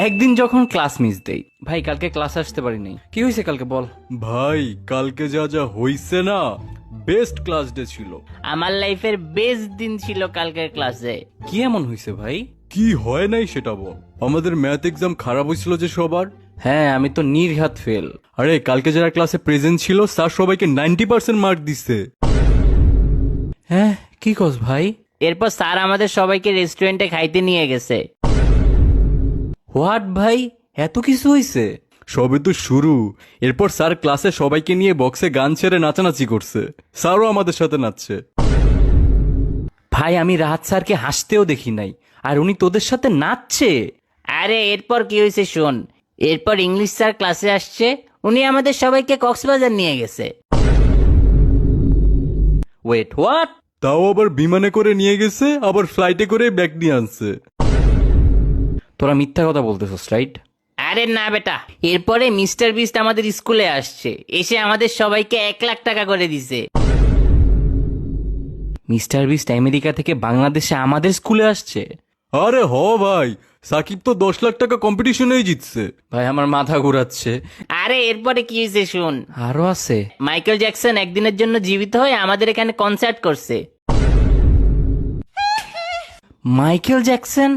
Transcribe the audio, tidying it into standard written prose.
একদিন যখন class miss দেই, ভাই কালকে ক্লাস আসতে পারি নাই। কি হয়েছে কালকে বল। ভাই কালকে যা যা হইছে না, বেস্ট ক্লাস ডে ছিল। আমার লাইফের বেস্ট দিন ছিল কালকের ক্লাসে। কি এমন হয়েছে ভাই? কি হয় নাই সেটা বল। আমাদের ম্যাথ এক্সাম খারাপ হয়েছিল যে সবার। হ্যাঁ, আমি তো নির্ঘাত ফেল। আরে কালকে যারা ক্লাসে প্রেজেন্ট ছিল স্যার সবাইকে 90% মার্ক দিছে। হ্যাঁ, কি কস ভাই? এরপর স্যার আমাদের সবাইকে রেস্টুরেন্টে খাইতে নিয়ে গেছে। হোয়াট ভাই, এত কিছু হয়েছে? সবে তো শুরু। এরপর স্যার ক্লাসে সবাইকে নিয়ে বক্সে গান ছেড়ে নাচানাচি করছে। স্যারও আমাদের সাথে নাচছে। ভাই আমি রাহাত স্যারকে হাসতেও দেখি নাই, আর উনি তোদের সাথে নাচছে? আরে এরপর কি হয়েছে শোন। এরপর ইংলিশ স্যার ক্লাসে আসছে, উনি আমাদের সবাইকে কক্সবাজার নিয়ে গেছে। Wait, what? তাও আবার বিমানে করে নিয়ে গেছে, আবার ফ্লাইটে করে ব্যাগ নিয়ে আনছে। তোরা মিথ্যা কথা বলতেছস, রাইট? আরে না বেটা, এরপরে মিস্টার বিস্ট আমাদের স্কুলে আসছে, এসে আমাদের সবাইকে 1,00,000 টাকা করে দিছে। মিস্টার বিস্ট আমেরিকা থেকে বাংলাদেশে আমাদের স্কুলে আসছে? আরে হ ভাই, সাকিব তো 10 লাখ টাকা কম্পিটিশনেই জিতছে। ভাই আমার মাথা ঘুরাচ্ছে। আরে এরপরে কি হয়েছে শুন। আরো আছে? মাইকেল জ্যাকসন একদিনের জন্য জীবিত হয়ে আমাদের এখানে কনসার্ট করছে। Michael Jackson